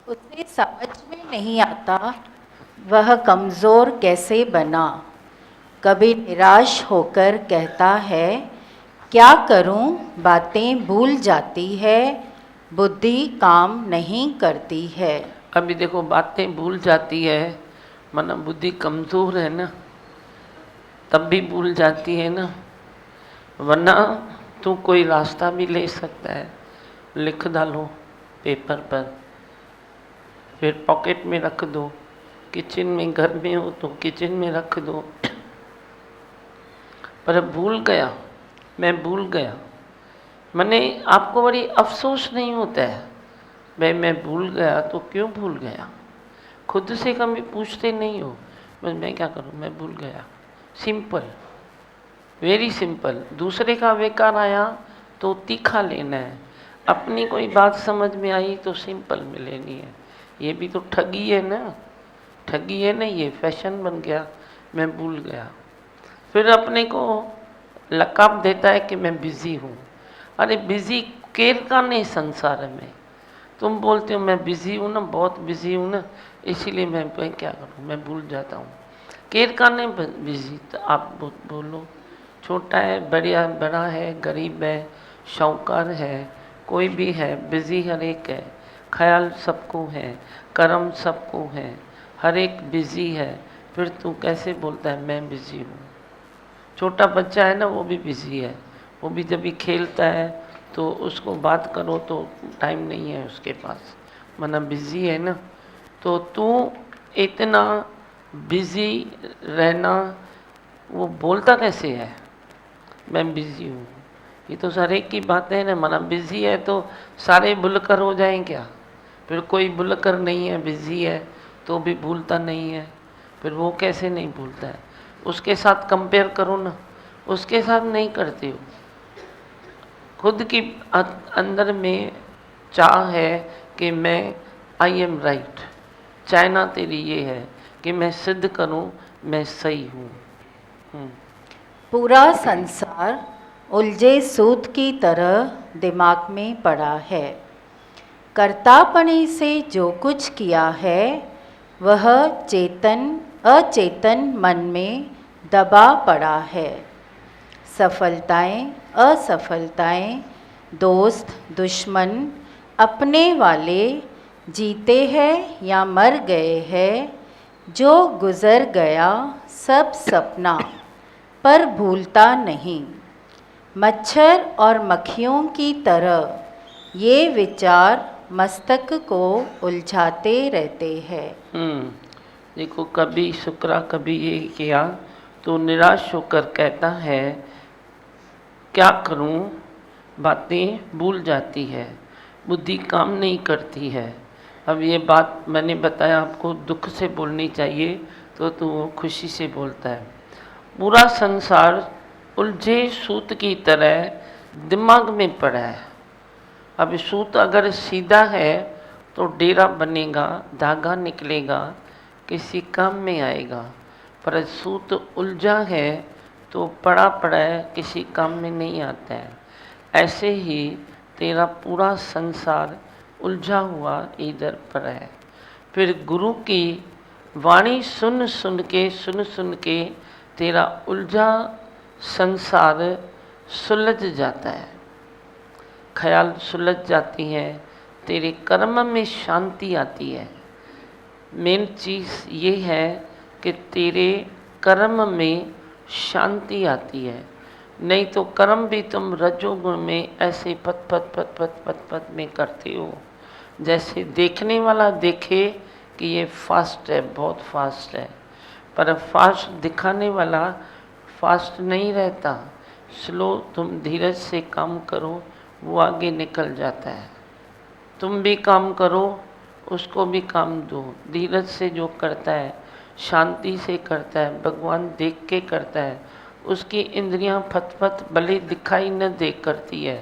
उसे समझ में नहीं आता वह कमज़ोर कैसे बना। कभी निराश होकर कहता है क्या करूं, बातें भूल जाती है, बुद्धि काम नहीं करती है। अभी देखो, बातें भूल जाती है, माना बुद्धि कमज़ोर है ना, तब भी भूल जाती है ना। वरना तू कोई रास्ता भी ले सकता है, लिख डालो पेपर पर, फिर पॉकेट में रख दो, किचन में, घर में हो तो किचन में रख दो। पर भूल गया, मैं भूल गया, मैंने आपको बड़ी अफसोस नहीं होता है भाई मैं भूल गया तो क्यों भूल गया। खुद से कभी पूछते नहीं हो बस मैं क्या करूं, मैं भूल गया। Simple, very simple. दूसरे का बेकार आया तो तीखा लेना है, अपनी कोई बात समझ में आई तो सिंपल में लेनी है। ये भी तो ठगी है ना, ठगी है ना, ये फैशन बन गया, मैं भूल गया। फिर अपने को लकाब देता है कि मैं बिज़ी हूँ। अरे बिज़ी केर का नहीं संसार में। तुम बोलते हो मैं बिज़ी हूँ ना, बहुत बिज़ी हूँ ना, इसीलिए मैं क्या करूँ, मैं भूल जाता हूँ। केर का नहीं बिज़ी, तो आप बोलो। छोटा है, बड़ा है, गरीब है, शौकार है, कोई भी है, बिज़ी हर एक है, ख्याल सबको है, कर्म सबको है, हर एक बिज़ी है। फिर तू कैसे बोलता है मैं बिज़ी हूँ। छोटा बच्चा है ना, वो भी बिज़ी है, वो भी जब भी खेलता है तो उसको बात करो तो टाइम नहीं है उसके पास, वरना बिज़ी है ना। तो तू इतना बिज़ी रहना, वो बोलता कैसे है मैं बिज़ी हूँ। ये तो हर एक की बात है ना, मना बिज़ी है तो सारे भूलकर हो जाएं क्या। फिर कोई भूलकर नहीं है, बिज़ी है तो भी भूलता नहीं है, फिर वो कैसे नहीं भूलता है। उसके साथ कंपेयर करो ना, उसके साथ नहीं करते हो। खुद की अंदर में चाह है कि मैं आई एम राइट, चाहना तेरी ये है कि मैं सिद्ध करूं मैं सही हूँ। पूरा संसार उलझे सूत की तरह दिमाग में पड़ा है। कर्तापने से जो कुछ किया है वह चेतन अचेतन मन में दबा पड़ा है। सफलताएं असफलताएं, दोस्त दुश्मन, अपने वाले, जीते हैं या मर गए हैं, जो गुजर गया सब सपना, पर भूलता नहीं। मच्छर और मक्खियों की तरह ये विचार मस्तक को उलझाते रहते हैं। देखो, कभी शुक्रा कभी ये किया तो निराश होकर कहता है क्या करूं, बातें भूल जाती है, बुद्धि काम नहीं करती है। अब ये बात मैंने बताया आपको दुख से बोलनी चाहिए तो वो खुशी से बोलता है। पूरा संसार उलझे सूत की तरह दिमाग में पड़ा है। अब सूत अगर सीधा है तो डेरा बनेगा, धागा निकलेगा, किसी काम में आएगा। पर सूत उलझा है तो पड़ा पड़ा है, किसी काम में नहीं आता है। ऐसे ही तेरा पूरा संसार उलझा हुआ इधर पर है। फिर गुरु की वाणी सुन सुन के तेरा उलझा संसार सुलझ जाता है, ख्याल सुलझ जाती है, तेरे कर्म में शांति आती है। मेन चीज़ ये है कि तेरे कर्म में शांति आती है। नहीं तो कर्म भी तुम रजोगुण में ऐसे पत पत पत पत पत पत में करते हो, जैसे देखने वाला देखे कि ये फास्ट है, बहुत फास्ट है, पर फास्ट दिखाने वाला फास्ट नहीं रहता। स्लो, तुम धीरज से काम करो, वो आगे निकल जाता है। तुम भी काम करो, उसको भी काम दो। धीरज से जो करता है, शांति से करता है, भगवान देख के करता है, उसकी इंद्रियां फत भले दिखाई न दे करती है,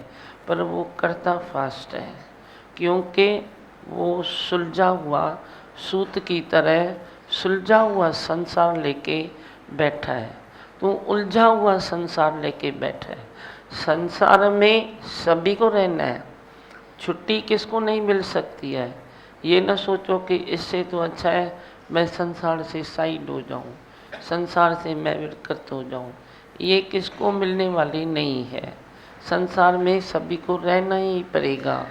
पर वो करता फास्ट है, क्योंकि वो सुलझा हुआ सूत की तरह सुलझा हुआ संसार लेके बैठा है। तो उलझा हुआ संसार लेके बैठा है। संसार में सभी को रहना है, छुट्टी किसको नहीं मिल सकती है। ये न सोचो कि इससे तो अच्छा है मैं संसार से साइड हो जाऊं, संसार से मैं विरक्त हो जाऊं। ये किसको मिलने वाली नहीं है। संसार में सभी को रहना ही पड़ेगा।